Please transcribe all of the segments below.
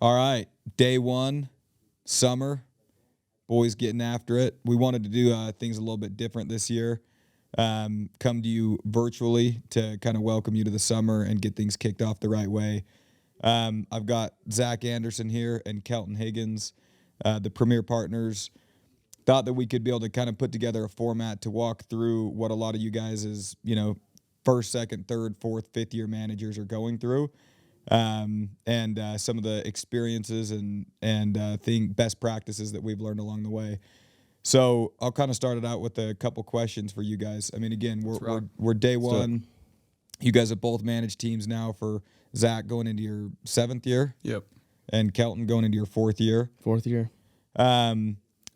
All right, day one, summer, boys getting after it. We wanted to do things a little bit different this year. Come to you virtually to kind of welcome you to the summer and get things kicked off the right way. I've got Zack Andersen here and Kelton Higgins, the premier partners. Thought that we could be able to kind of put together a format to walk through what a lot of you guys as, first, second, third, fourth, fifth year managers are going through. And some of the experiences and best practices that we've learned along the way. So I'll kind of start it out with a couple questions for you guys. I mean, again, we're day one. You guys have both managed teams now for Zack going into your 7th year. Yep. And Kelton going into your 4th year. 4th year.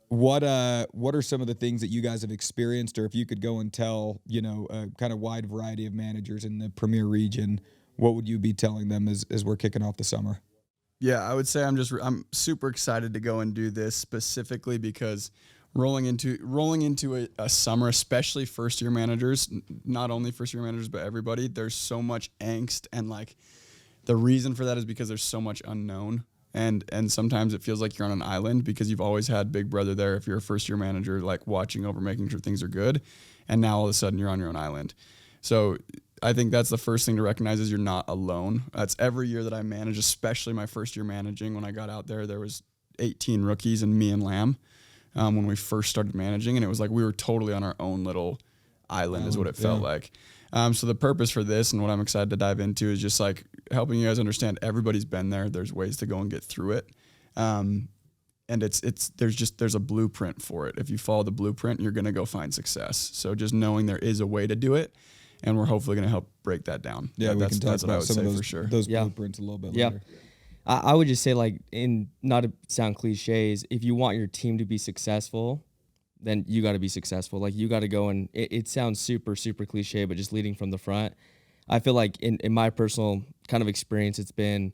What are some of the things that you guys have experienced, or if you could go and tell, a kind of wide variety of managers in the Premier region, what would you be telling them as we're kicking off the summer? Yeah, I would say I'm super excited to go and do this specifically because rolling into a summer, especially first year managers, not only first year managers but everybody, there's so much angst, and like the reason for that is because there's so much unknown. And sometimes it feels like you're on an island because you've always had Big Brother there if you're a first year manager, like watching over, making sure things are good. And now all of a sudden you're on your own island. So I think that's the first thing to recognize is you're not alone. That's every year that I manage, especially my first year managing. When I got out there was 18 rookies and me and Lamb when we first started managing. And it was like we were totally on our own little island is what it felt like. So the purpose for this and what I'm excited to dive into is just like helping you guys understand everybody's been there. There's ways to go and get through it. And there's a blueprint for it. If you follow the blueprint, you're going to go find success. So just knowing there is a way to do it, and we're hopefully going to help break that down. Yeah, we can talk about some of those, for sure. Those blueprints a little bit later. I would just say, like, not to sound cliches, if you want your team to be successful, then you got to be successful. Like, you got to go and it sounds super, super cliche, but just leading from the front. I feel like in my personal kind of experience, it's been,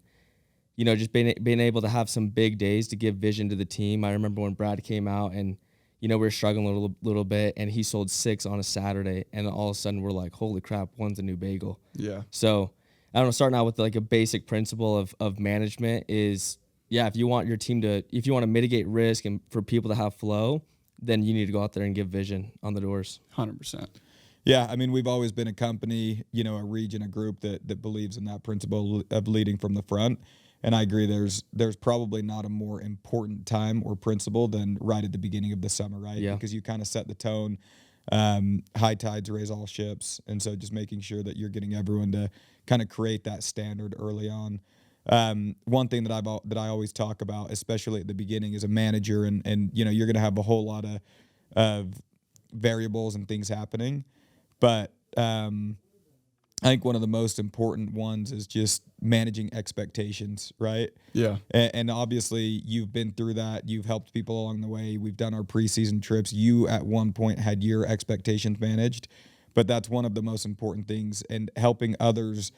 just being able to have some big days to give vision to the team. I remember when Brad came out and, we were struggling a little bit, and he sold 6 on a Saturday, and all of a sudden we're like, holy crap, one's a new bagel. Yeah. So I don't know, starting out with like a basic principle of management is, if you want your team if you want to mitigate risk and for people to have flow, then you need to go out there and give vision on the doors. 100%. Yeah, I mean, we've always been a company, a region, a group that believes in that principle of leading from the front. And I agree, there's probably not a more important time or principle than right at the beginning of the summer, right? Yeah. Because you kind of set the tone. High tides raise all ships. And so just making sure that you're getting everyone to kind of create that standard early on. One thing that I always talk about, especially at the beginning as a manager, and you're going to have a whole lot of variables and things happening. But I think one of the most important ones is just managing expectations, right? Yeah. And obviously you've been through that. You've helped people along the way. We've done our preseason trips. You at one point had your expectations managed, but that's one of the most important things, and helping others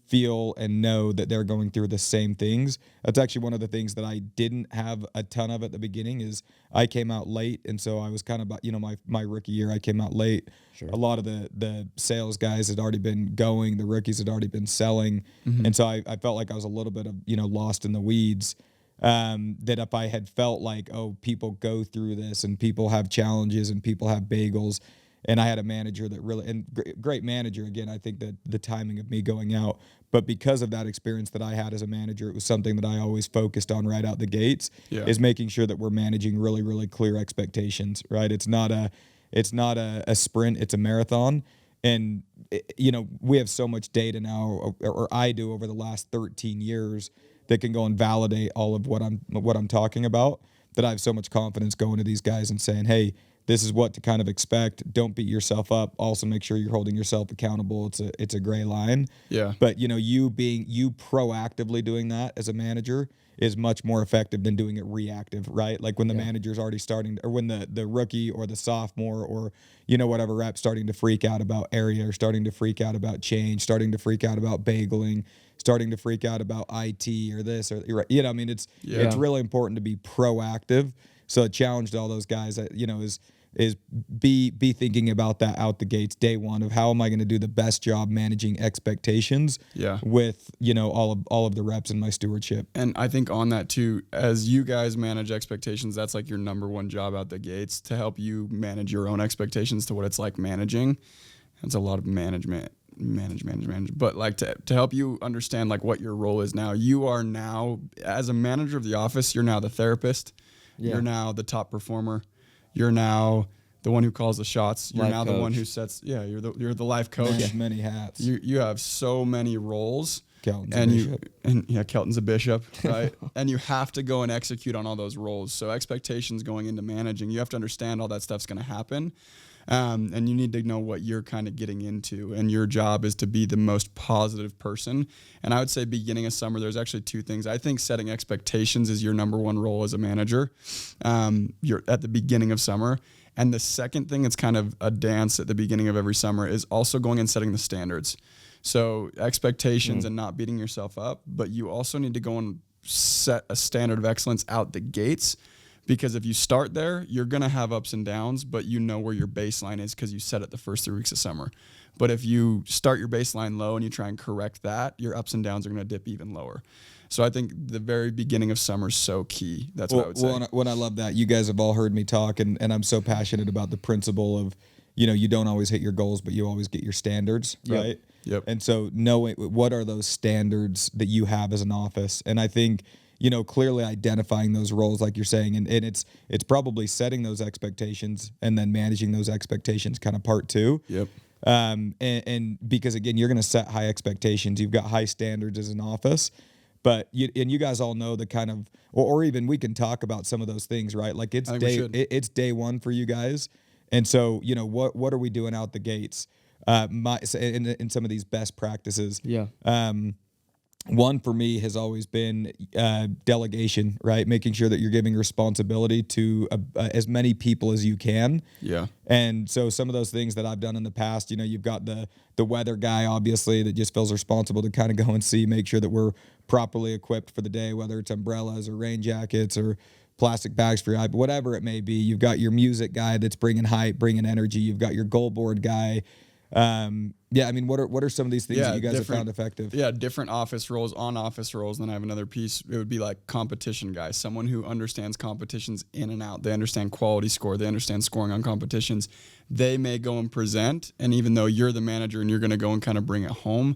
feel and know that they're going through the same things. That's actually one of the things that I didn't have a ton of at the beginning is I came out late. And so I was kind of, my rookie year, I came out late. Sure. A lot of the sales guys had already been going. The rookies had already been selling. Mm-hmm. And so I felt like I was a little bit of, lost in the weeds. That if I had felt like, people go through this and people have challenges and people have bagels, and I had a manager that really, and great manager, again, I think that the timing of me going out, but because of that experience that I had as a manager, it was something that I always focused on right out the gates, is making sure that we're managing really, really clear expectations, right? It's not a sprint, it's a marathon. And, we have so much data now, or I do over the last 13 years that can go and validate all of what I'm talking about, that I have so much confidence going to these guys and saying, hey, this is what to kind of expect. Don't beat yourself up. Also make sure you're holding yourself accountable. It's a gray line. Yeah. But you proactively doing that as a manager is much more effective than doing it reactive, right? Like when the manager's already starting, or when the rookie or the sophomore or whatever rep starting to freak out about area, or starting to freak out about change, starting to freak out about bageling, starting to freak out about IT or this or it's really important to be proactive. So I challenged all those guys, is is be thinking about that out the gates day one of how am I going to do the best job managing expectations with, you know, all of the reps in my stewardship. And I think on that too, as you guys manage expectations, that's like your number one job out the gates, to help you manage your own expectations to what it's like managing. It's a lot of management, but like to help you understand like what your role is now. You are now, as a manager of the office, you're now the therapist. You're now the top performer. You're now the one who calls the shots. You're Life now coach. the one who sets. Yeah, you're the life coach. Many hats. You have so many roles. Kelton's a bishop. Kelton's a bishop, right? And you have to go and execute on all those roles. So expectations going into managing, you have to understand all that stuff's going to happen. And you need to know what you're kind of getting into. And your job is to be the most positive person. And I would say beginning of summer, there's actually two things. I think setting expectations is your number one role as a manager. You're at the beginning of summer. And the second thing, it's kind of a dance at the beginning of every summer, is also going and setting the standards. So expectations and not beating yourself up, but you also need to go and set a standard of excellence out the gates. Because if you start there, you're going to have ups and downs, but you know where your baseline is because you set it the first 3 weeks of summer. But if you start your baseline low and you try and correct that, your ups and downs are going to dip even lower. So I think the very beginning of summer is so key. That's what I would say. Well, I love that. You guys have all heard me talk, and I'm so passionate about the principle of, you know, you don't always hit your goals, but you always get your standards, right? Yep. And so knowing what are those standards that you have as an office. And I think, you know, clearly identifying those roles, like you're saying, and it's probably setting those expectations and then managing those expectations, kind of part two. Yep. And because again, you're going to set high expectations. You've got high standards as an office, but you guys all know the kind of, or even we can talk about some of those things, right? Like it's day one for you guys. And so, you know, what are we doing out the gates? In some of these best practices. Yeah. One for me has always been delegation, right? Making sure that you're giving responsibility to as many people as you can. Yeah. And so some of those things that I've done in the past, you know, you've got the weather guy, obviously, that just feels responsible to kind of go and see, make sure that we're properly equipped for the day, whether it's umbrellas or rain jackets or plastic bags for your eye, whatever it may be. You've got your music guy that's bringing hype, bringing energy. You've got your goal board guy. I mean, what are some of these things that you guys have found effective? Yeah, different office roles, on office roles. Then I have another piece. It would be like competition guys, someone who understands competitions in and out. They understand quality score. They understand scoring on competitions. They may go and present, and even though you're the manager and you're going to go and kind of bring it home,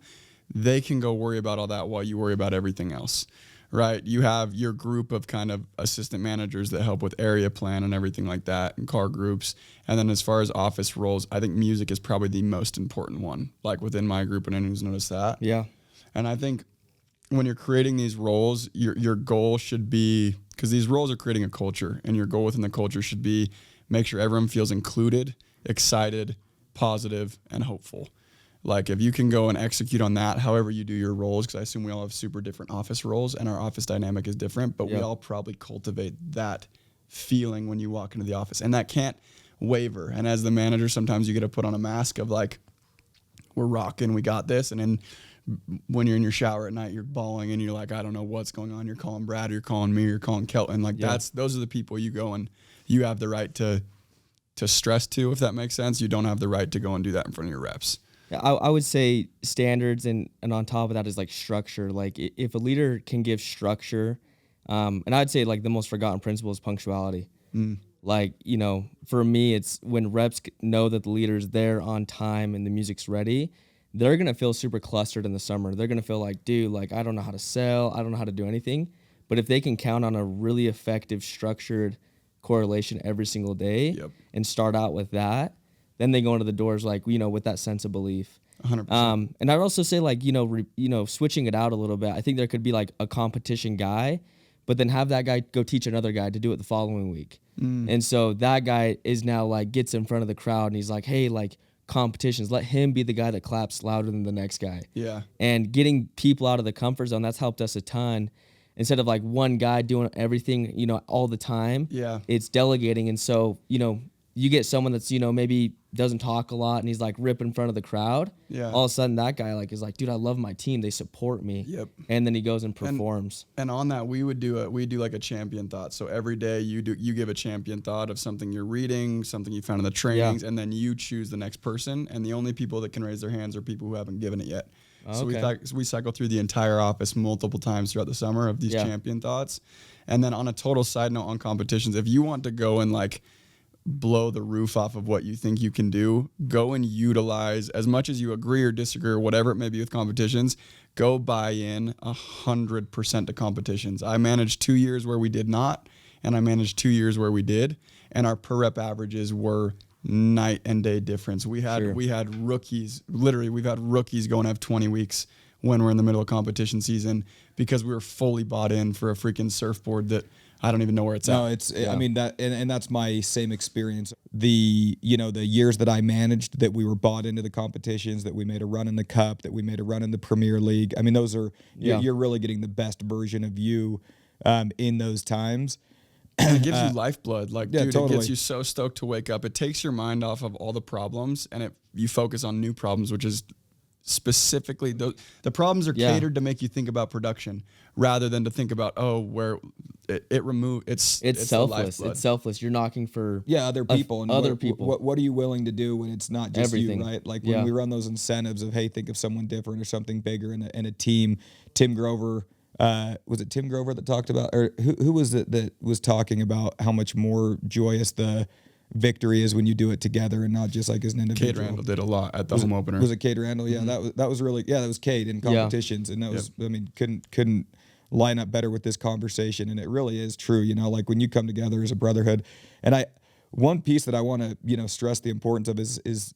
they can go worry about all that while you worry about everything else. Right, you have your group of kind of assistant managers that help with area plan and everything like that, and car groups. And then as far as office roles, I think music is probably the most important one, like within my group, and anyone's noticed that. Yeah. And I think when you're creating these roles, your goal should be, because these roles are creating a culture, and your goal within the culture should be make sure everyone feels included, excited, positive, and hopeful. Like if you can go and execute on that, however you do your roles, because I assume we all have super different office roles and our office dynamic is different, but we all probably cultivate that feeling when you walk into the office, and that can't waver. And as the manager, sometimes you get to put on a mask of like, we're rocking, we got this. And then when you're in your shower at night, you're bawling and you're like, I don't know what's going on. You're calling Brad, or you're calling me, or you're calling Kelton. Like those are the people you go and you have the right to stress to, if that makes sense. You don't have the right to go and do that in front of your reps. I would say standards, and on top of that is like structure. Like if a leader can give structure, and I'd say like the most forgotten principle is punctuality. Like, you know, for me, it's when reps know that the leader's there on time and the music's ready, they're going to feel super clustered in the summer. They're going to feel like, dude, like I don't know how to sell. I don't know how to do anything. But if they can count on a really effective, structured correlation every single day and start out with that, then they go into the doors like, you know, with that sense of belief. 100%. And I'd also say like, you know, switching it out a little bit. I think there could be like a competition guy, but then have that guy go teach another guy to do it the following week. And so that guy is now like gets in front of the crowd and he's like, hey, like competitions, let him be the guy that claps louder than the next guy. Yeah. And getting people out of the comfort zone, that's helped us a ton. Instead of like one guy doing everything, you know, all the time. Yeah. It's delegating. And so, you know, you get someone that's, maybe doesn't talk a lot and he's like ripping in front of the crowd. Yeah. All of a sudden that guy like is like, dude, I love my team. They support me. Yep. And then he goes and performs. And on that, we do like a champion thought. So every day you give a champion thought of something you're reading, something you found in the trainings, and then you choose the next person. And the only people that can raise their hands are people who haven't given it yet. So we cycle through the entire office multiple times throughout the summer of these champion thoughts. And then on a total side note on competitions, if you want to go and like blow the roof off of what you think you can do, go and utilize, as much as you agree or disagree or whatever it may be with competitions, go buy in 100% to competitions. I managed 2 years where we did not, and I managed 2 years where we did, and our per rep averages were night and day difference. We had rookies, literally we've had rookies go and have 20 weeks when we're in the middle of competition season because we were fully bought in for a freaking surfboard that I don't even know where it's at. No, I mean that, and that's my same experience. The years that I managed, that we were bought into the competitions, that we made a run in the Cup, that we made a run in the Premier League. I mean, those are you're really getting the best version of you in those times. And it gives you lifeblood. Like, dude, totally. It gets you so stoked to wake up. It takes your mind off of all the problems, and you focus on new problems, which is specifically the problems are catered to make you think about production rather than to think about where it's selfless. It's selfless. You're knocking for other people and other people. What are you willing to do when it's not just Everything. you, right? Like when we run those incentives of, hey, think of someone different or something bigger in a team. Tim Grover, was it Tim Grover that talked about, or who was it that was talking about how much more joyous the victory is when you do it together and not just like as an individual? Cade Randall did a lot at the home opener. Was it Cade Randall? Yeah, that was really, that was Cade in competitions, and that was, I mean, couldn't line up better with this conversation. And it really is true, like when you come together as a brotherhood. And one piece that I want to stress the importance of is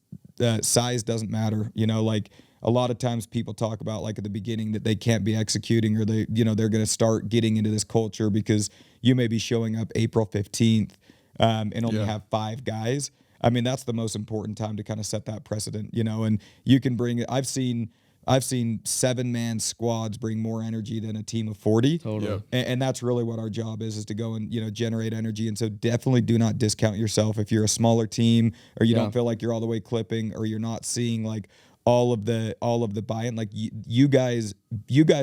size doesn't matter. Like a lot of times people talk about like at the beginning that they can't be executing, or they're going to start getting into this culture because you may be showing up April 15th and only have 5 guys. I mean, that's the most important time to kind of set that precedent, and you can bring it. I've seen 7-man squads bring more energy than a team of 40. Totally. Yep. And that's really what our job is to go and, generate energy. And so definitely do not discount yourself if you're a smaller team, or you don't feel like you're all the way clipping, or you're not seeing like all of the buy-in. Like you guys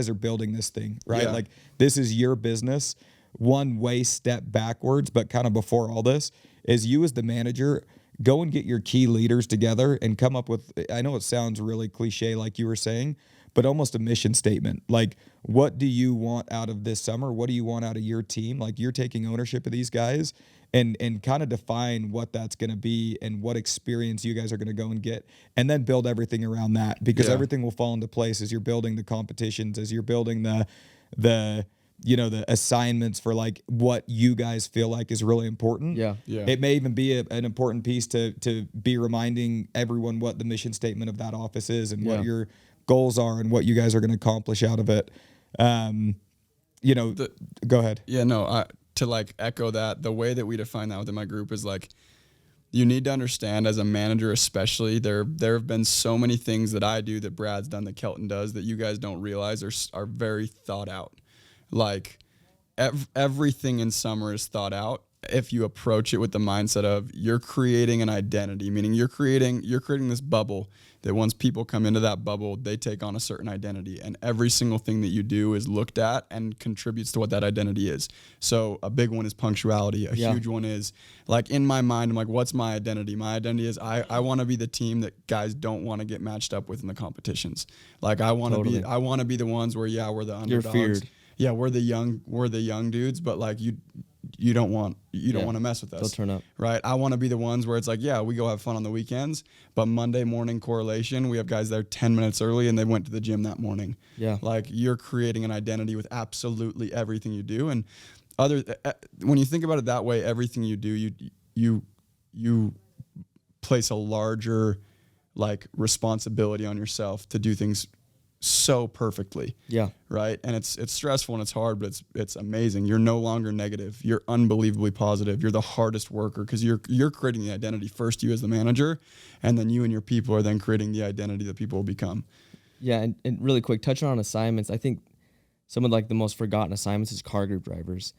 are building this thing, right? Like this is your business. One way step backwards, but kind of before all this is you as the manager, go and get your key leaders together and come up with, I know it sounds really cliche like you were saying, but almost a mission statement. Like, what do you want out of this summer? What do you want out of your team? Like, you're taking ownership of these guys, and kind of define what that's going to be and what experience you guys are going to go and get, and then build everything around that, because everything will fall into place as you're building the competitions, as you're building the assignments for like what you guys feel like is really important. Yeah. It may even be an important piece to be reminding everyone what the mission statement of that office is, and what your goals are, and what you guys are going to accomplish out of it. Go ahead. Yeah, no, to like echo that, the way that we define that within my group is like, you need to understand as a manager, especially there have been so many things that I do that Brad's done, that Kelton does, that you guys don't realize are very thought out. Like everything in summer is thought out if you approach it with the mindset of you're creating an identity, meaning you're creating this bubble that once people come into that bubble, they take on a certain identity, and every single thing that you do is looked at and contributes to what that identity is. So a big one is punctuality. A huge one is like, in my mind, I'm like, what's my identity? My identity is I want to be the team that guys don't want to get matched up with in the competitions. Like I want to be the ones where we're the underdogs. You're feared. Yeah, we're the young dudes, but like you don't want to mess with us. They'll turn up. Right? I want to be the ones where it's like, we go have fun on the weekends, but Monday morning correlation, we have guys there 10 minutes early and they went to the gym that morning. Yeah. Like you're creating an identity with absolutely everything you do. And when you think about it that way, everything you do, you place a larger like responsibility on yourself to do things so perfectly. Yeah. Right. And it's stressful and it's hard, but it's amazing. You're no longer negative. You're unbelievably positive. You're the hardest worker because you're creating the identity first, you as the manager, and then you and your people are then creating the identity that people will become. Yeah. And really quick, touching on assignments, I think some of like the most forgotten assignments is car group drivers.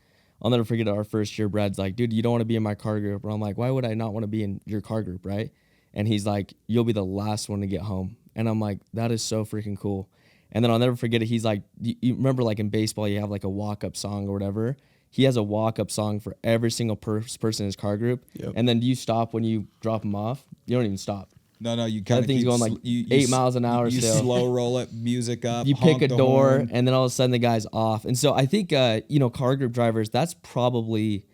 I'll never forget our first year. Brad's like, dude, you don't want to be in my car group. And I'm like, why would I not want to be in your car group, right? And he's like, you'll be the last one to get home. And I'm like, that is so freaking cool. And then I'll never forget it. He's like, you remember like in baseball, you have like a walk-up song or whatever. He has a walk-up song for every single person in his car group. Yep. And then do you stop when you drop him off? You don't even stop. No, you kind of That thing's going like 8 miles an hour You still. slow roll it, music up. You pick honk a the door, horn. and then all of a sudden the guy's off. And so I think, car group drivers, that's probably,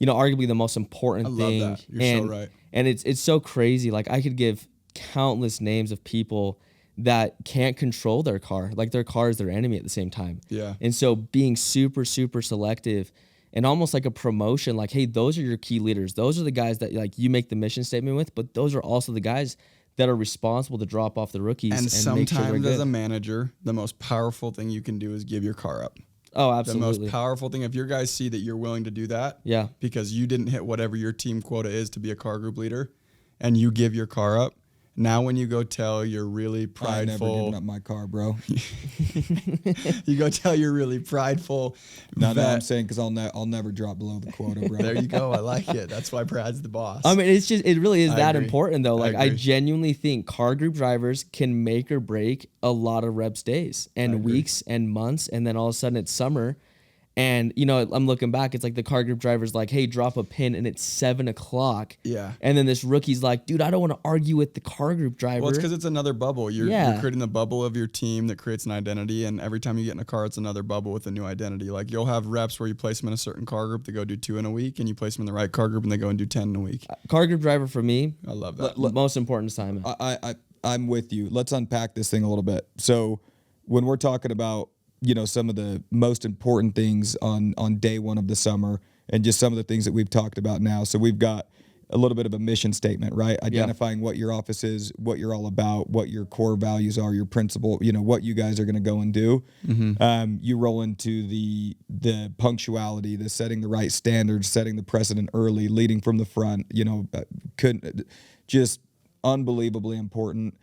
arguably the most important thing. I love that. You're so right. And it's so crazy. Like, I could give countless names of people that can't control their car. Like, their car is their enemy at the same time. Yeah. And so being super, super selective and almost like a promotion, like, hey, those are your key leaders. Those are the guys that, like, you make the mission statement with, but those are also the guys that are responsible to drop off the rookies. And make sure sometimes they're as good. a manager, the most powerful thing you can do is give your car up. Oh, The absolutely. most powerful thing, if your guys see that you're willing to do that, Yeah. because you didn't hit whatever your team quota is to be a car group leader, and you give your car up, now when you go tell you're really I never given prideful, up my car, bro. you go tell you're really prideful. No, that- I'm saying because I'll never drop below the quota, bro. There you go. I like it. That's why Brad's the boss. I mean, it really is I that agree. important though. Like, I agree. genuinely think car group drivers can make or break a lot of reps days and agree. weeks and months. And then all of a sudden it's summer. And, I'm looking back, it's like the car group driver's like, hey, drop a pin, and it's 7:00. Yeah. And then this rookie's like, dude, I don't want to argue with the car group driver. Well, it's because it's another bubble. You're Yeah. creating the bubble of your team that creates an identity, and every time you get in a car, it's another bubble with a new identity. Like, you'll have reps where you place them in a certain car group, they go do 2 in a week, and you place them in the right car group, and they go and do 10 in a week. Car group driver for me, I love that. most important assignment. I'm with you. Let's unpack this thing a little bit. So when we're talking about, some of the most important things on day one of the summer and just some of the things that we've talked about now. So we've got a little bit of a mission statement, right? Identifying what your office is, what you're all about, what your core values are, your principle, what you guys are going to go and do. You roll into the punctuality, the setting the right standards, setting the precedent early, leading from the front, just unbelievably important.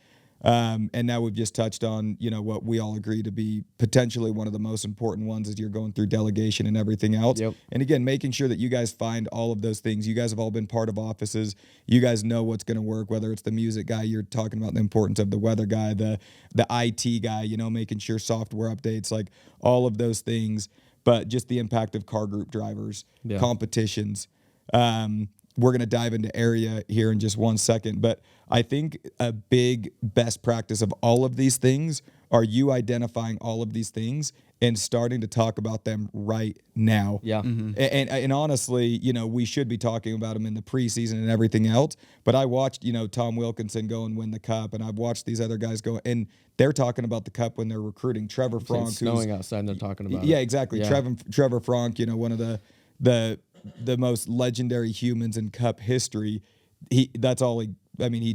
And now we've just touched on, what we all agree to be potentially one of the most important ones as you're going through delegation and everything else. Yep. And again, making sure that you guys find all of those things. You guys have all been part of offices. You guys know what's going to work, whether it's the music guy, you're talking about the importance of the weather guy, the IT guy, making sure software updates, like all of those things, but just the impact of car group drivers, competitions. We're going to dive into area here in just 1 second, but I think a big best practice of all of these things are you identifying all of these things and starting to talk about them right now. Yeah. And honestly, we should be talking about them in the preseason and everything else, but I watched, Tom Wilkinson go and win the cup, and I've watched these other guys go, and they're talking about the cup when they're recruiting. Trevor Frank, It's snowing outside and they're talking about yeah, it. exactly. Yeah. Trevor Frank, one of the most legendary humans in cup history. He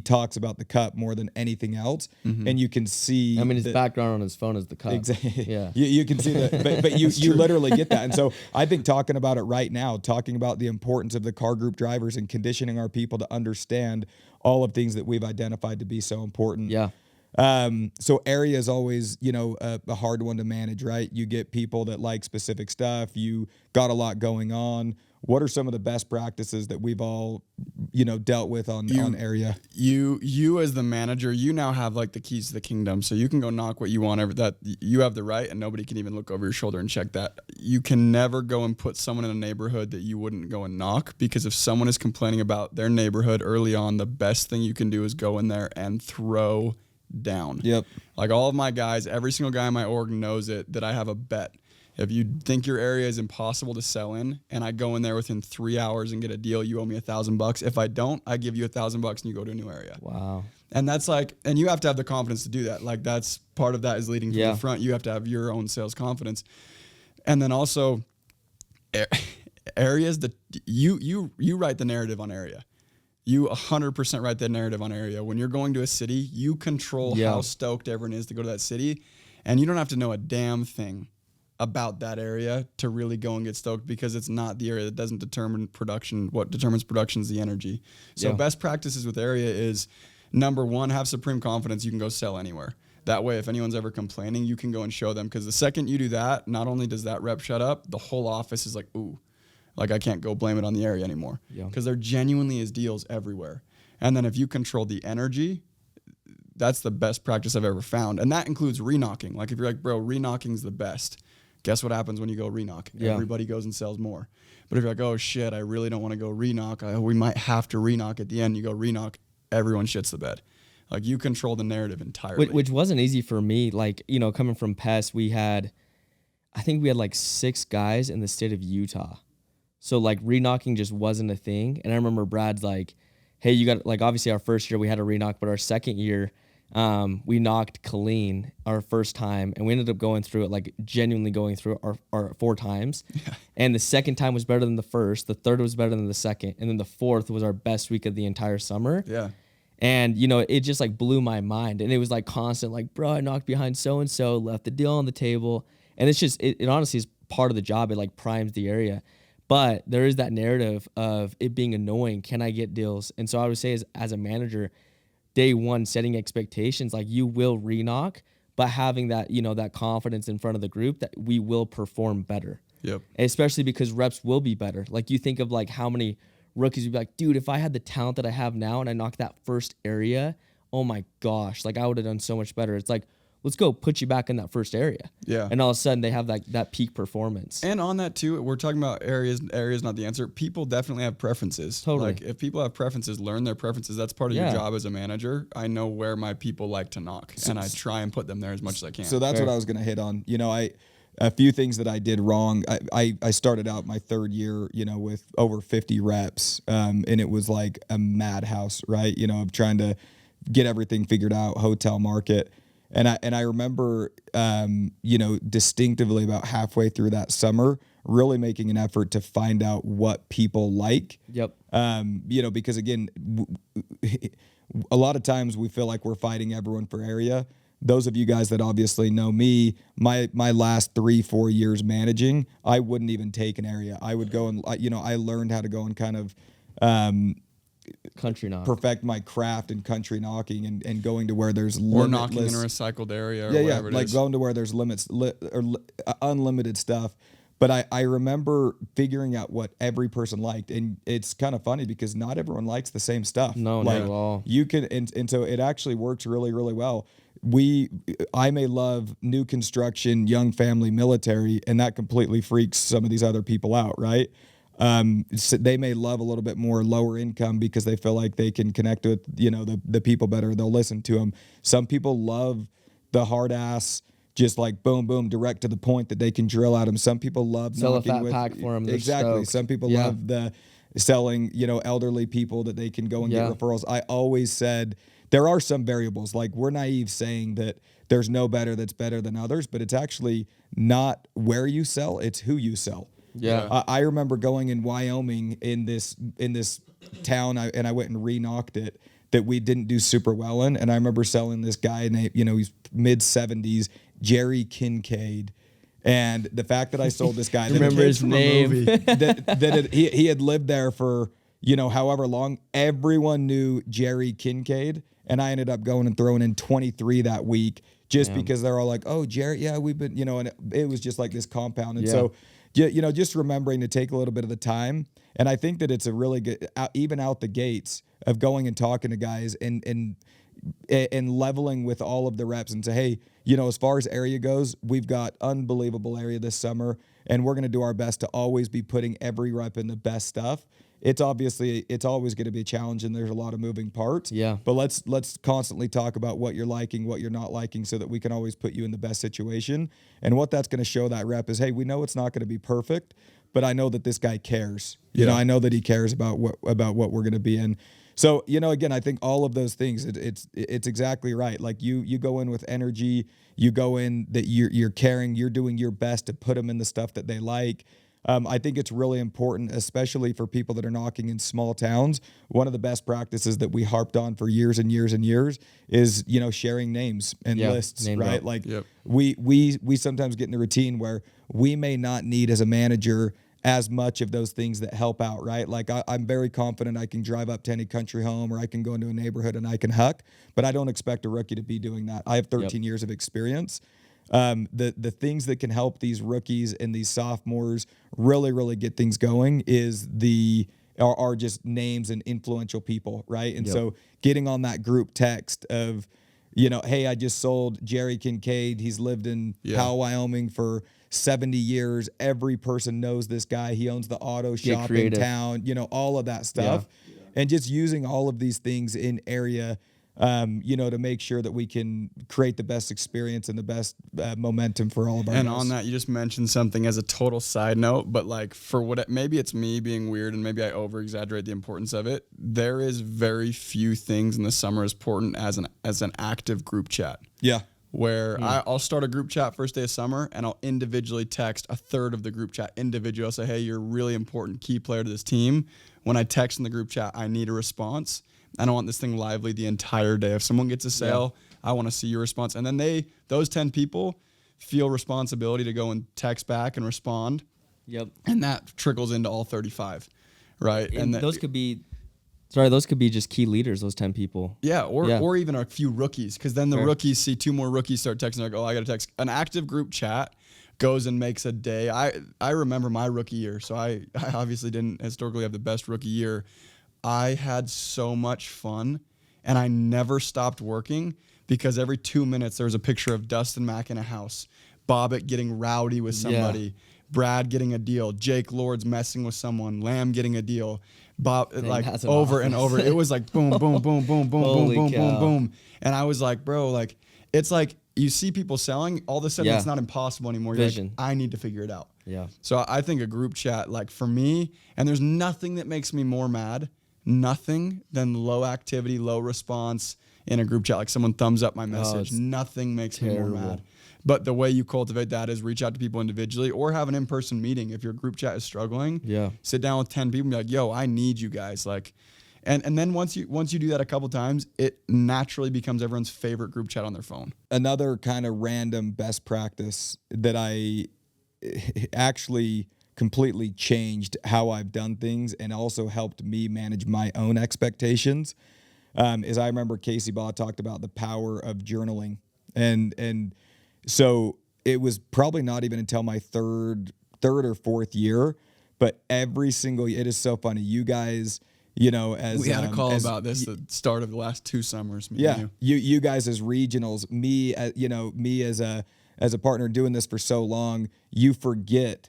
talks about the cup more than anything else, and you can see. I mean, his background on his phone is the cup. Exactly. Yeah. You can see that, but you literally get that. And so I think talking about it right now, talking about the importance of the car group drivers and conditioning our people to understand all of things that we've identified to be so important. Yeah. So area is always, a hard one to manage, right? You get people that like specific stuff. You got a lot going on. What are some of the best practices that we've all, dealt with on area? You as the manager, you now have like the keys to the kingdom, so you can go knock what you want. That you have the right, and nobody can even look over your shoulder and check that. You can never go and put someone in a neighborhood that you wouldn't go and knock, because if someone is complaining about their neighborhood early on, the best thing you can do is go in there and throw down. Yep. Like all of my guys, every single guy in my org knows it, that I have a bet. If you think your area is impossible to sell in, and I go in there within 3 hours and get a deal, you owe me $1,000. If I don't, I give you $1,000 and you go to a new area. Wow. And that's like, and you have to have the confidence to do that. Like that's part of that is leading from the front. You have to have your own sales confidence. And then also areas that you write the narrative on area. You 100% write that narrative on area. When you're going to a city, you control how stoked everyone is to go to that city. And you don't have to know a damn thing about that area to really go and get stoked, because it's not the area that doesn't determine production. What determines production is the energy. So best practices with area is, number one, have supreme confidence. You can go sell anywhere. That way, if anyone's ever complaining, you can go and show them. Because the second you do that, not only does that rep shut up, the whole office is like, ooh. Like, I can't go blame it on the area anymore. Yeah. Because there genuinely is deals everywhere. And then if you control the energy, that's the best practice I've ever found. And that includes re-knocking. Like, if you're like, bro, re-knocking's the best. Guess what happens when you go re-knock? Yeah. Everybody goes and sells more. But if you're like, oh, shit, I really don't want to go re-knock. We might have to re-knock at the end. You go re-knock, everyone shits the bed. Like, you control the narrative entirely. Which wasn't easy for me. Like, you know, coming from PES, I think we had like 6 guys in the state of Utah. So like re-knocking just wasn't a thing. And I remember Brad's like, hey, you got, like, obviously our first year we had a re-knock, but our second year we knocked Colleen our first time, and we ended up going through it, like genuinely going through it our 4 times. Yeah. And the second time was better than the first. The third was better than the second. And then the fourth was our best week of the entire summer. Yeah. And, you know, it just like blew my mind. And it was like constant, like, bro, I knocked behind so-and-so, left the deal on the table. And it's just, it honestly is part of the job. It like primes the area. But there is that narrative of it being annoying. Can I get deals? And so I would say as a manager, day one, setting expectations, like you will re-knock, but having that, you know, that confidence in front of the group that we will perform better. Yep. Especially because reps will be better. Like you think of like how many rookies would be like, dude, if I had the talent that I have now and I knocked that first area, oh my gosh, like I would have done so much better. It's like, let's go put you back in that first area. Yeah. And all of a sudden they have that peak performance. And on that too, we're talking about areas not the answer. People definitely have preferences. Totally. Like if people have preferences, learn their preferences. That's part of your job as a manager. I know where my people like to knock, and I try and put them there as much as I can. So that's what I was going to hit on. You know, a few things that I did wrong. I started out my third year, you know, with over 50 reps, and it was like a madhouse, right? You know, of trying to get everything figured out, hotel market. And I remember, you know, distinctively about halfway through that summer, really making an effort to find out what people like. Yep. You know, because again, a lot of times we feel like we're fighting everyone for area. Those of you guys that obviously know me, my last 3-4 years managing, I wouldn't even take an area. I would go and, you know, I learned how to go and kind of country knock, perfect my craft in country knocking and going to where there's or knocking in a recycled area or whatever it like is. going to where there's unlimited stuff. But I remember figuring out what every person liked, and it's kind of funny because not everyone likes the same stuff. No, like, not at all. You can, and so it actually works really, really well. I may love new construction, young family, military, and that completely freaks some of these other people out, right? So they may love a little bit more lower income because they feel like they can connect with, you know, the people better. They'll listen to them. Some people love the hard ass, just like boom, boom, direct to the point that they can drill at them. Some people love sell a knocking fat with, pack for them. Exactly. Stoked. Some people love the selling, you know, elderly people that they can go and get referrals. I always said there are some variables. Like we're naive saying that there's no better that's better than others, but it's actually not where you sell, it's who you sell. Yeah. I remember going in Wyoming in this town, and I went and re-knocked it that we didn't do super well in. And I remember selling this guy, you know, he's mid-70s, Jerry Kincaid. And the fact that I sold this guy, remember his name, he had lived there for, you know, however long, everyone knew Jerry Kincaid. And I ended up going and throwing in 23 that week just because they're all like, oh, Jerry, yeah, we've been, you know, and it was just like this compound. And so, you know, just remembering to take a little bit of the time. And I think that it's a really good, even out the gates of going and talking to guys and leveling with all of the reps and say, hey, you know, as far as area goes, we've got unbelievable area this summer, and we're going to do our best to always be putting every rep in the best stuff. It's always going to be a challenge, and there's a lot of moving parts. Yeah. But let's constantly talk about what you're liking, what you're not liking, so that we can always put you in the best situation. And what that's going to show that rep is, hey, we know it's not going to be perfect, but I know that this guy cares. You know, I know that he cares about what we're going to be in. So, you know, again, I think all of those things, it's exactly right. Like you go in with energy, you go in that you're caring, you're doing your best to put them in the stuff that they like. I think it's really important, especially for people that are knocking in small towns. One of the best practices that we harped on for years and years and years is, you know, sharing names and lists, right? Drop. Like we sometimes get in the routine where we may not need as a manager as much of those things that help out, right? Like I'm very confident I can drive up to any country home, or I can go into a neighborhood and I can huck, but I don't expect a rookie to be doing that. I have 13 years of experience. The things that can help these rookies and these sophomores really get things going are just names and influential people, right? And so getting on that group text of, hey, I just sold Jerry Kincaid. He's lived in Powell, Wyoming for 70 years. Every person knows this guy. He owns the auto shop in town, all of that stuff. Yeah. And just using all of these things in area, to make sure that we can create the best experience and the best momentum for all of our guys. On that, you just mentioned something as a total side note, but like maybe it's me being weird and maybe I over exaggerate the importance of it. There is very few things in the summer as important as an active group chat. Yeah. Where I'll start a group chat first day of summer and I'll individually text a third of the group chat individually. I'll say, hey, you're a really important key player to this team. When I text in the group chat, I need a response. I don't want this thing lively the entire day. If someone gets a sale, I want to see your response. And then those 10 people feel responsibility to go and text back and respond. Yep. And that trickles into all 35, right? And those could be just key leaders, those 10 people. Yeah, or even a few rookies, because then the rookies see 2 more rookies start texting, like, oh, I got to text. An active group chat goes and makes a day. I remember my rookie year, so I obviously didn't historically have the best rookie year. I had so much fun, and I never stopped working because every 2 minutes there was a picture of Dustin Mack in a house, Bobbitt getting rowdy with somebody, Brad getting a deal, Jake Lords messing with someone, Lamb getting a deal, over and over. It was like boom, boom, boom, boom, boom, boom, boom, boom, boom. And I was like, bro, like, it's like you see people selling, all of a sudden it's not impossible anymore. You're like, I need to figure it out. Yeah. So I think a group chat, like for me, and there's nothing that makes me more mad, nothing than low activity, low response in a group chat. Like someone thumbs up my message. Nothing makes me more mad. But the way you cultivate that is reach out to people individually or have an in-person meeting. If your group chat is struggling, sit down with 10 people and be like, yo, I need you guys. Like, and then once you do that a couple times, it naturally becomes everyone's favorite group chat on their phone. Another kind of random best practice that I actually completely changed how I've done things and also helped me manage my own expectations. Is I remember Casey Baugh talked about the power of journaling. And so it was probably not even until my third or fourth year, but every single year, it is so funny. You guys, as we had a call about this at the start of the last 2 summers. You guys as regionals, me as a partner doing this for so long, you forget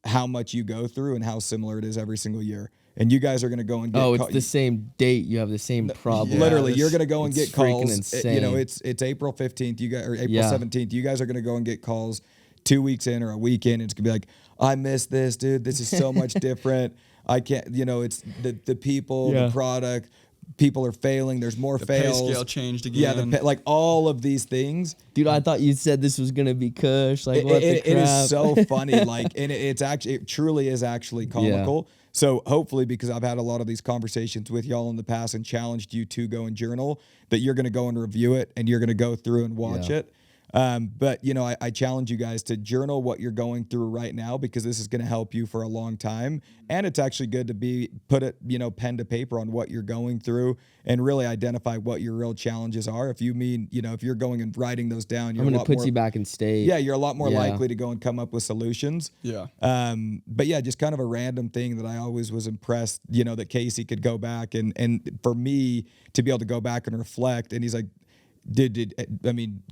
how much you go through and how similar it is every single year. And you guys are going to go and get it's the same date. You have the same problem. Literally, you're going to go and get calls. Insane. It's April 15th. Or April 17th. You guys are going to go and get calls 2 weeks in or a week in. And it's going to be like, I miss this, dude. This is so much different. I can't, it's the people, the product. People are failing. There's more fails. The pay scale changed again. Yeah, like all of these things. Dude, I thought you said this was gonna be Kush. Like, what the crap? It is so funny. Like, and it truly is actually comical. Yeah. So hopefully, because I've had a lot of these conversations with y'all in the past and challenged you to go and journal, that you're gonna go and review it and you're gonna go through and watch it. But I challenge you guys to journal what you're going through right now, because this is going to help you for a long time. And it's actually good to put it, pen to paper on what you're going through and really identify what your real challenges are. If you mean, if you're going and writing those down, I'm going to put you back in state. Yeah. You're a lot more likely to go and come up with solutions. Yeah. But yeah, just kind of a random thing that I always was impressed, that Casey could go back and for me to be able to go back and reflect. And he's like,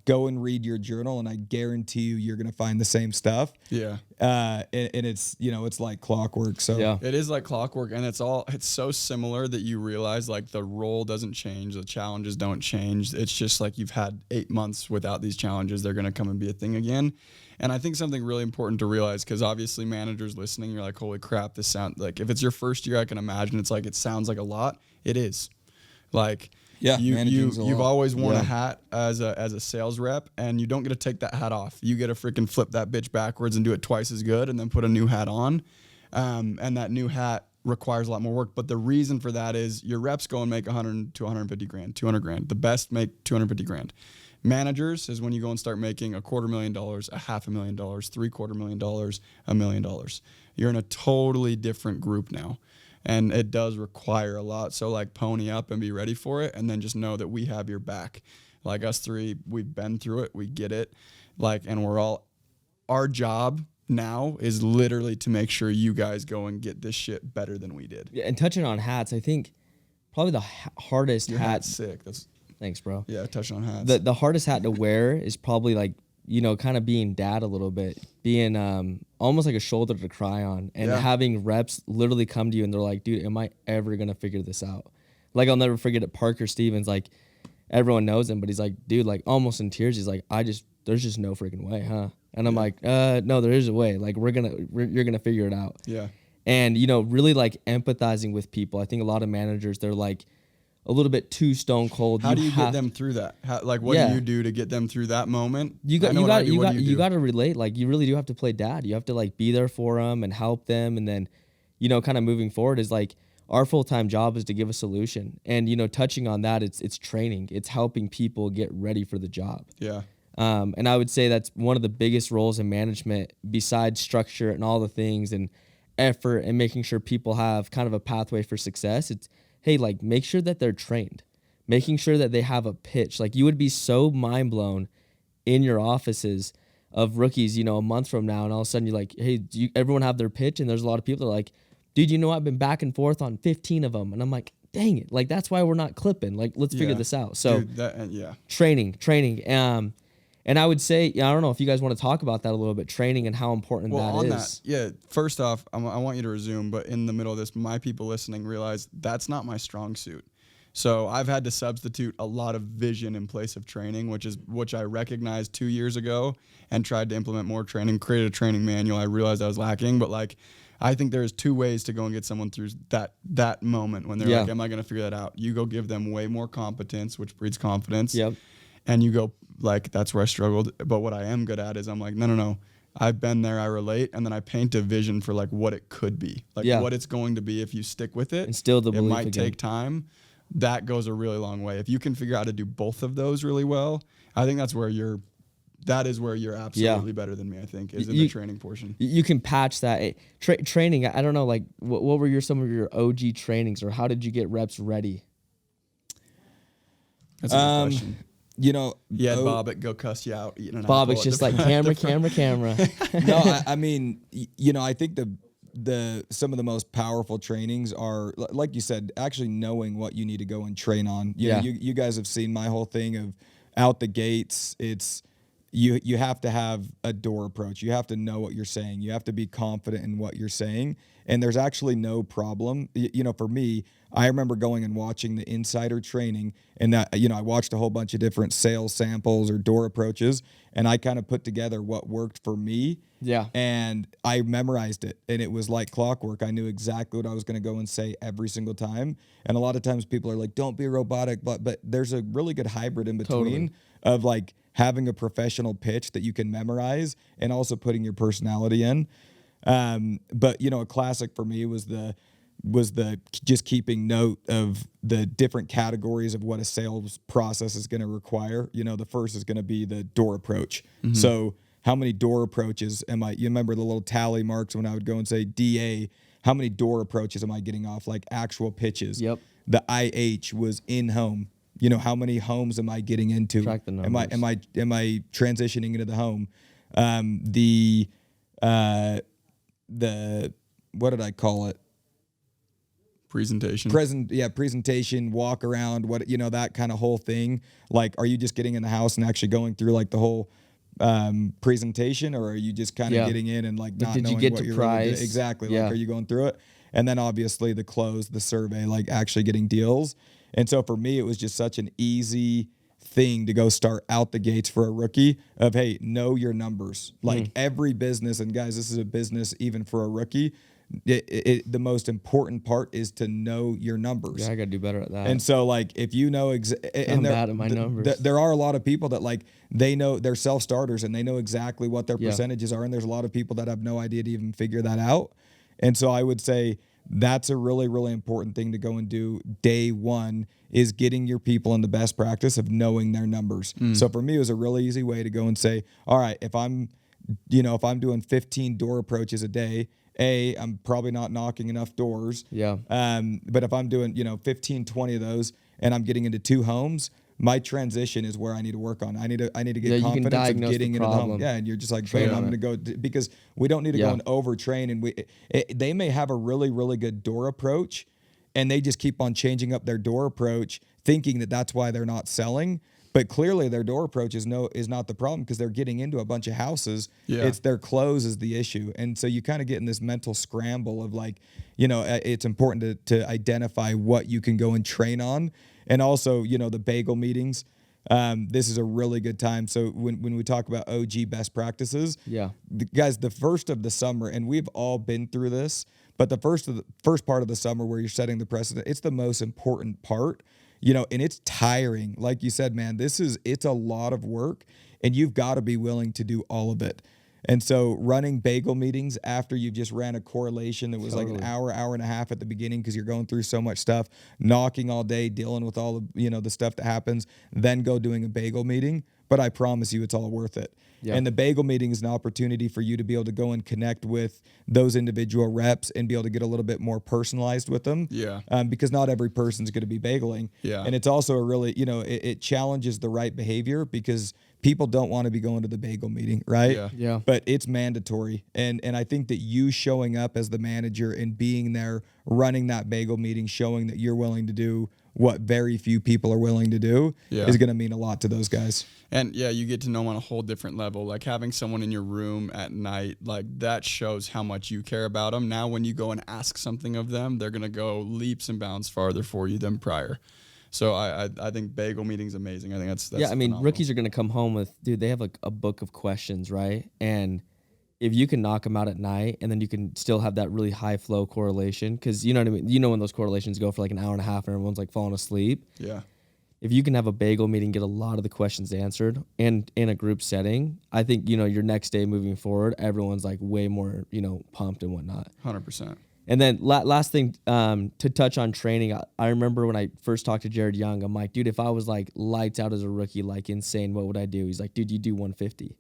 go and read your journal, and I guarantee you're going to find the same stuff. Yeah. And it's, it's like clockwork. So it is like clockwork, and it's so similar that you realize like the role doesn't change. The challenges don't change. It's just like you've had 8 months without these challenges. They're going to come and be a thing again. And I think something really important to realize, because obviously managers listening, you're like, holy crap, this sound like, if it's your first year, I can imagine it's like, it sounds like a lot. It is. Like, you've always worn a hat as a sales rep, and you don't get to take that hat off. You get to freaking flip that bitch backwards and do it twice as good, and then put a new hat on. And that new hat requires a lot more work. But the reason for that is your reps go and make 100 to 150 grand, 200 grand. The best make 250 grand. Managers is when you go and start making $250,000, $500,000, $750,000, $1 million. You're in a totally different group now. And it does require a lot. So like pony up and be ready for it. And then just know that we have your back. Like us three, we've been through it. We get it. Like, and our job now is literally to make sure you guys go and get this shit better than we did. Yeah, and touching on hats, I think probably the hardest Your hat. hat's sick. Thanks, bro. Yeah, touching on hats. The hardest hat to wear is probably like, you know, kind of being dad a little bit, being almost like a shoulder to cry on, and having reps literally come to you and they're like, dude, am I ever gonna figure this out? Like, I'll never forget it. Parker Stevens, like, everyone knows him, but he's like, dude, like, almost in tears. He's like, there's just no freaking way, huh? And I'm like, no, there is a way. Like, you're gonna figure it out. Yeah. And, you know, really like empathizing with people. I think a lot of managers, they're like a little bit too stone cold. How do you get them through that? What do you do to get them through that moment? You got to relate. Like, you really do have to play dad. You have to like be there for them and help them. And then, you know, kind of moving forward is like, our full-time job is to give a solution. And, you know, touching on that, it's training. It's helping people get ready for the job. Yeah. And I would say that's one of the biggest roles in management, besides structure and all the things and effort and making sure people have kind of a pathway for success. It's, hey, like, make sure that they're trained, making sure that they have a pitch. Like, you would be so mind blown in your offices of rookies, you know, a month from now, and all of a sudden you're like, hey, everyone have their pitch? And there's a lot of people that are like, dude, you know, I've been back and forth on 15 of them. And I'm like, dang it. Like, that's why we're not clipping. Like, let's figure this out. So Dude, training. And I would say, I don't know if you guys want to talk about that a little bit, training and how important that is. First off, I want you to resume, but in the middle of this, my people listening realize that's not my strong suit. So I've had to substitute a lot of vision in place of training, which I recognized 2 years ago and tried to implement more training, created a training manual. I realized I was lacking, but like, I think there's two ways to go and get someone through that moment when they're like, am I going to figure that out? You go give them way more competence, which breeds confidence. Yep. And you go, like, that's where I struggled. But what I am good at is I'm like, no. I've been there, I relate. And then I paint a vision for like what it could be, like what it's going to be if you stick with it. Instill the belief. It might take time. That goes a really long way. If you can figure out how to do both of those really well, I think that is where you're absolutely better than me, I think, is in the training portion. You can patch that. Training, I don't know, like, what were some of your OG trainings, or how did you get reps ready? That's a good question. You know, Bobbitt go cuss you out. Bobbitt's just like, camera. No, I mean, you know, I think some of the most powerful trainings are, like you said, actually knowing what you need to go and train on. You know, you guys have seen my whole thing of out the gates. It's, you have to have a door approach. You have to know what you're saying. You have to be confident in what you're saying. And there's actually no problem. You know, for me, I remember going and watching the insider training, and you know, I watched a whole bunch of different sales samples or door approaches, and I kind of put together what worked for me. Yeah. And I memorized it, and it was like clockwork. I knew exactly what I was going to go and say every single time. And a lot of times people are like, don't be robotic, but there's a really good hybrid in between of like having a professional pitch that you can memorize and also putting your personality in. But you know, a classic for me was the just keeping note of the different categories of what a sales process is going to require. You know, the first is going to be the door approach. Mm-hmm. So how many door approaches you remember the little tally marks when I would go and say DA, how many door approaches am I getting off, like actual pitches? Yep. The IH was in home. You know, how many homes am I getting into? Track the numbers. Am I transitioning into the home? The what did I call it? Presentation. Presentation, walk around, that kind of whole thing. Like, are you just getting in the house and actually going through like the whole presentation, or are you just kind of getting in and like not did knowing you get what to you're price? Really exactly. Like, are you going through it? And then obviously the close, the survey, like actually getting deals. And so for me, it was just such an easy thing to go start out the gates for a rookie of, hey, know your numbers. Like every business, and guys, this is a business even for a rookie, the most important part is to know your numbers. Yeah, I got to do better at that. And so like, if you know, I'm bad at my numbers. There are a lot of people that like, they know they're self-starters and they know exactly what their percentages are. And there's a lot of people that have no idea to even figure that out. And so I would say that's a really, really important thing to go and do day one, is getting your people in the best practice of knowing their numbers. So for me, it was a really easy way to go and say, all right, if I'm doing 15 door approaches a day, I'm probably not knocking enough doors. Yeah. But if I'm doing, 15, 20 of those and I'm getting into 2 homes, my transition is where I need to work on. I need to Yeah, get you can confidence of diagnose the getting into the home. problem. Yeah, and you're just like, boom, I'm going to go because we don't need to go and overtrain. And they may have a really, really good door approach, and they just keep on changing up their door approach, thinking that that's why they're not selling. But clearly their door approach is not the problem, because they're getting into a bunch of houses. Yeah. It's their close is the issue. And so you kind of get in this mental scramble of like, you know, it's important to identify what you can go and train on. And also, you know, the bagel meetings. This is a really good time. So when we talk about OG best practices, guys, the first of the summer, and we've all been through this, but the first part of the summer where you're setting the precedent, it's the most important part. You know, and it's tiring. Like you said, man, it's a lot of work, and you've got to be willing to do all of it. And so running bagel meetings after you've just ran a correlation that was like an hour and a half at the beginning, because you're going through so much stuff, knocking all day, dealing with all the, you know, the stuff that happens, then go doing a bagel meeting. But I promise you, it's all worth it. Yeah. And the bagel meeting is an opportunity for you to be able to go and connect with those individual reps and be able to get a little bit more personalized with them. Yeah. Because not every person's going to be bageling. Yeah. And it's also a really, you know, it challenges the right behavior, because people don't want to be going to the bagel meeting, right? Yeah. Yeah. But it's mandatory. And I think that you showing up as the manager and being there, running that bagel meeting, showing that you're willing to do what very few people are willing to do is going to mean a lot to those guys. And yeah, you get to know them on a whole different level. Like having someone in your room at night, like that shows how much you care about them. Now, when you go and ask something of them, they're going to go leaps and bounds farther for you than prior. So I think bagel meeting's amazing. I think that's yeah. I mean, phenomenal. Rookies are going to come home with, dude, they have like a book of questions, right? And if you can knock them out at night, and then you can still have that really high flow correlation, because you know what I mean? You know when those correlations go for like an hour and a half and everyone's like falling asleep? Yeah. If you can have a bagel meeting, get a lot of the questions answered, and in a group setting, I think, you know, your next day moving forward, everyone's like way more, you know, pumped and whatnot. 100%. And then last thing, to touch on training, I remember when I first talked to Jared Young, I'm like, dude, if I was like lights out as a rookie, like insane, what would I do? He's like, dude, you do 150.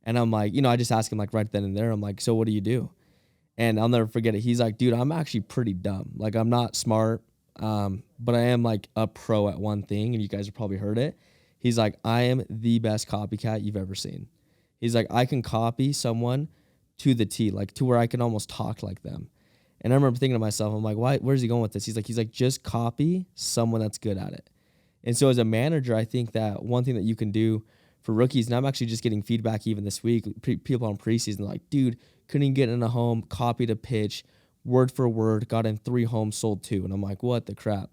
And I'm like, you know, I just asked him like right then and there, I'm like, so what do you do? And I'll never forget it. He's like, dude, I'm actually pretty dumb. Like, I'm not smart, but I am like a pro at one thing, and you guys have probably heard it. He's like, I am the best copycat you've ever seen. He's like, I can copy someone to the T, like to where I can almost talk like them. And I remember thinking to myself, I'm like, why? Where's he going with this? He's like, just copy someone that's good at it. And so as a manager, I think that one thing that you can do for rookies, and I'm actually just getting feedback even this week, people on preseason like, dude, couldn't get in a home, copied a pitch, word for word, got in 3 homes, sold 2. And I'm like, what the crap?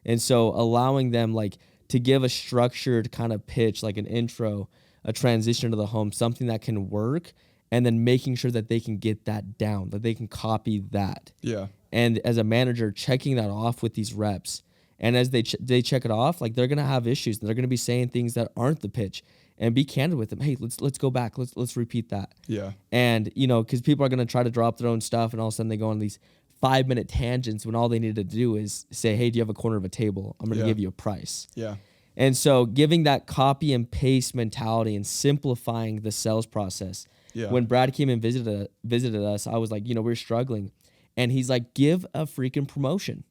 And so allowing them like to give a structured kind of pitch, like an intro, a transition to the home, something that can work, and then making sure that they can get that down, that they can copy that. Yeah. And as a manager, checking that off with these reps. And as they check it off, like they're going to have issues. And they're going to be saying things that aren't the pitch. And be candid with them. Hey, let's go back. Let's repeat that. Yeah. And, you know, because people are going to try to drop their own stuff, and all of a sudden they go on these 5-minute tangents when all they need to do is say, hey, do you have a corner of a table? I'm going to give you a price. Yeah. And so giving that copy and paste mentality and simplifying the sales process. Yeah. When Brad came and visited us, I was like, you know, we're struggling. And he's like, give a freaking promotion.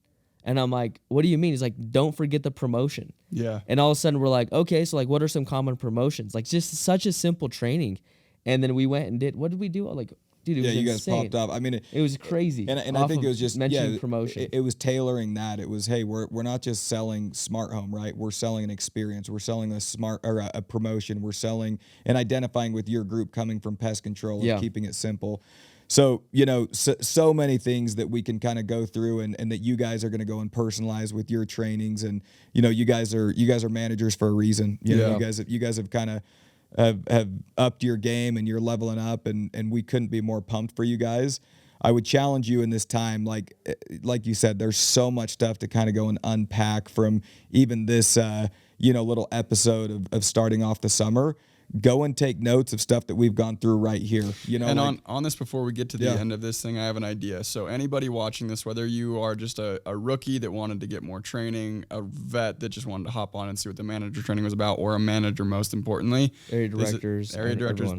And I'm like, what do you mean? He's like, don't forget the promotion. Yeah. And all of a sudden we're like, okay, so like, what are some common promotions? Like just such a simple training. And then we went and what did we do? Like, dude, it was you insane. guys popped up. I mean, it was crazy. And I think it was just mentioning promotion. It was tailoring that. It was, hey, we're not just selling smart home, right? We're selling an experience. We're selling a smart or a promotion. We're selling and identifying with your group coming from pest control and keeping it simple. So, you know, so many things that we can kind of go through and that you guys are going to go and personalize with your trainings. And, you know, you guys are managers for a reason. You know, you guys have kind of have upped your game, and you're leveling up, and we couldn't be more pumped for you guys. I would challenge you in this time, like you said, there's so much stuff to kind of go and unpack from even this, you know, little episode of starting off the summer. Go and take notes of stuff that we've gone through right here. You know, and on this, before we get to the end of this thing, I have an idea. So anybody watching this, whether you are just a rookie that wanted to get more training, a vet that just wanted to hop on and see what the manager training was about, or a manager, most importantly, area directors,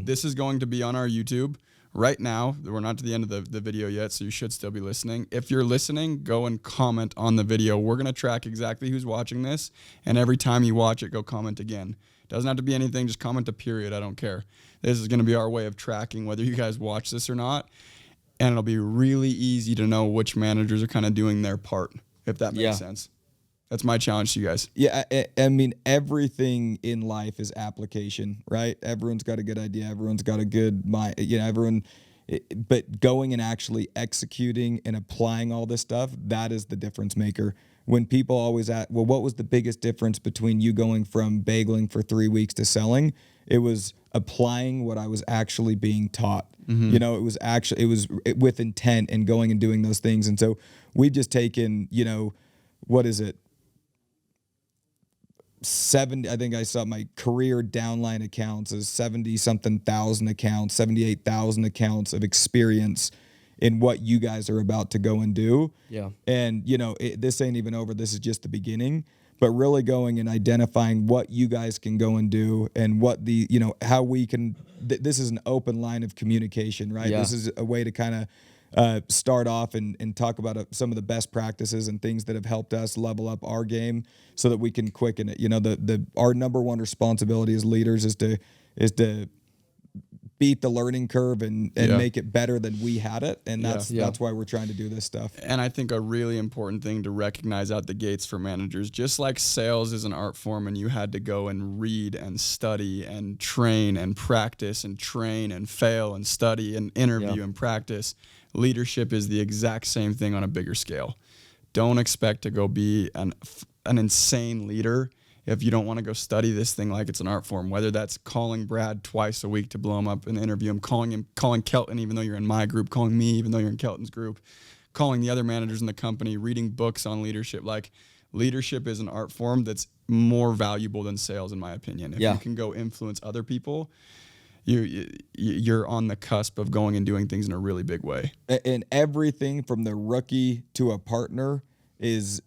this is going to be on our YouTube right now, we're not to the end of the video yet, so you should still be listening. If you're listening, go and comment on the video. We're going to track exactly who's watching this, and every time you watch it, go comment again. Doesn't have to be anything, just comment a period. I don't care. This is going to be our way of tracking whether you guys watch this or not, and it'll be really easy to know which managers are kind of doing their part, if that makes sense. That's my challenge to you guys. Yeah, I mean, everything in life is application, right? Everyone's got a good idea. Everyone's got a good mind. You know, but going and actually executing and applying all this stuff, that is the difference maker. When people always ask, well, what was the biggest difference between you going from bageling for 3 weeks to selling? It was applying what I was actually being taught. You know, it was with intent and going and doing those things. And so we've just taken, you know, what is it? 70, I think I saw my career downline accounts as 70-something thousand accounts, 78,000 accounts of experience in what you guys are about to go and do. Yeah. And, you know, this ain't even over. This is just the beginning. But really going and identifying what you guys can go and do and what the, you know, how we can, this is an open line of communication, right? Yeah. This is a way to kind of start off and talk about some of the best practices and things that have helped us level up our game so that we can quicken it. You know, our number one responsibility as leaders is to beat the learning curve and make it better than we had it. And that's why we're trying to do this stuff. And I think a really important thing to recognize out the gates for managers, just like sales is an art form and you had to go and read and study and train and practice and train and fail and study and interview and practice, leadership is the exact same thing on a bigger scale. Don't expect to go be an insane leader if you don't want to go study this thing like it's an art form, whether that's calling Brad twice a week to blow him up and interview him, calling Kelton even though you're in my group, calling me even though you're in Kelton's group, calling the other managers in the company, reading books on leadership. Like, leadership is an art form that's more valuable than sales, in my opinion. If you can go influence other people, you're on the cusp of going and doing things in a really big way. And everything from the rookie to a partner is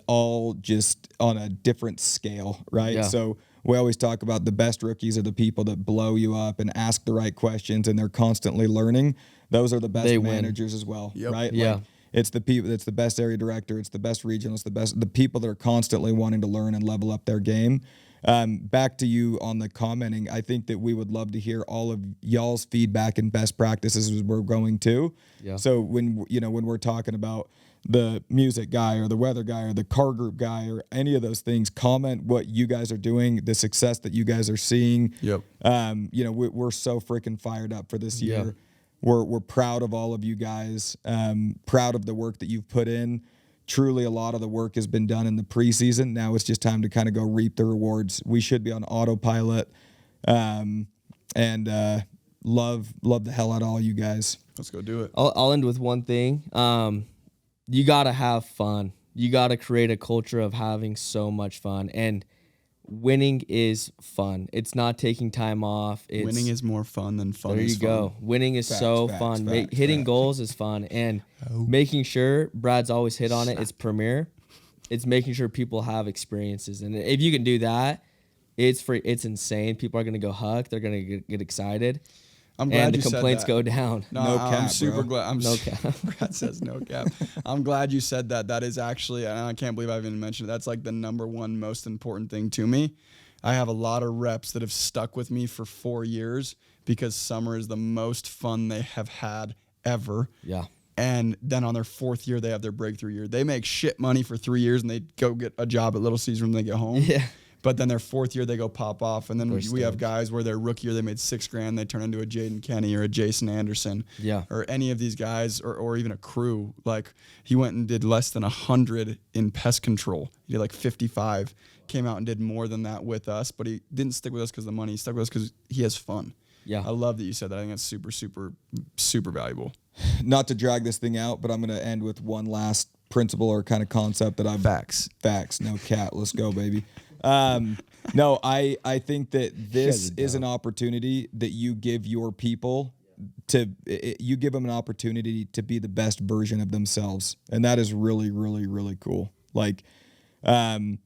all just on a different scale, right? Yeah. So we always talk about the best rookies are the people that blow you up and ask the right questions and they're constantly learning. Those are the best managers as well, right? Yeah. Like, it's the people, it's the best area director, it's the best regional, it's the people that are constantly wanting to learn and level up their game. Back to you on the commenting. I think that we would love to hear all of y'all's feedback and best practices as we're going to. Yeah. So when we're talking about the music guy or the weather guy or the car group guy or any of those things, comment what you guys are doing, the success that you guys are seeing. Yep. We're so freaking fired up for this year. Yeah. We're proud of all of you guys. Proud of the work that you've put in. Truly, a lot of the work has been done in the preseason. Now it's just time to kind of go reap the rewards. We should be on autopilot, and love the hell out of all you guys. Let's go do it. I'll end with one thing. You gotta have fun. You gotta create a culture of having so much fun, and winning is fun. It's not taking time off. Winning is more fun than fun. There you go. Winning is fun. Hitting goals is fun, and making sure Brad's always hit on it. It's premier. It's making sure people have experiences, and if you can do that, it's free. It's insane. People are gonna go hug. They're gonna get excited. I'm glad and you the complaints said that. go down. No cap, I'm super bro. glad. No cap. Brad says no cap. I'm glad you said that. That is actually, and I can't believe I even mentioned it. That's like the number one most important thing to me. I have a lot of reps that have stuck with me for 4 years because summer is the most fun they have had ever. Yeah. And then on their 4th year, they have their breakthrough year. They make shit money for 3 years and they go get a job at Little Caesar when they get home. Yeah. But then their 4th year, they go pop off. And then we have guys where their rookie year, they made $6,000. They turn into a Jaden Kenny or a Jason Andersen. Yeah. Or any of these guys or even a crew. Like, he went and did less than 100 in pest control. He did like 55. Came out and did more than that with us. But he didn't stick with us because of the money. He stuck with us because he has fun. Yeah. I love that you said that. I think that's super, super, super valuable. Not to drag this thing out, but I'm going to end with one last principle or kind of concept that I've... Facts. No cat. Let's go, baby. No, I think that this is an opportunity that you give your people you give them an opportunity to be the best version of themselves. And that is really, really, really cool. Like, and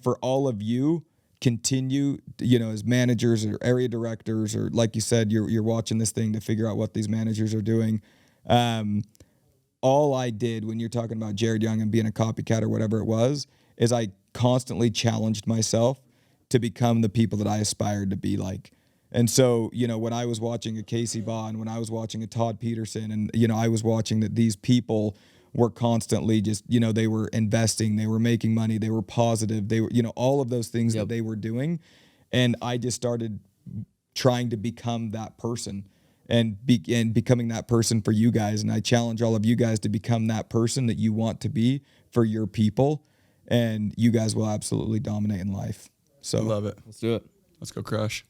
for all of you continue, as managers or area directors, or like you said, you're watching this thing to figure out what these managers are doing. All I did when you're talking about Jared Young and being a copycat or whatever it was, is I constantly challenged myself to become the people that I aspired to be like. And so, when I was watching a Casey Vaughn, when I was watching a Todd Peterson, and, I was watching that these people were constantly just, they were investing, they were making money, they were positive, they were, all of those things that they were doing. And I just started trying to become that person and becoming that person for you guys. And I challenge all of you guys to become that person that you want to be for your people. And you guys will absolutely dominate in life. So Love it. Let's do it. Let's go crush.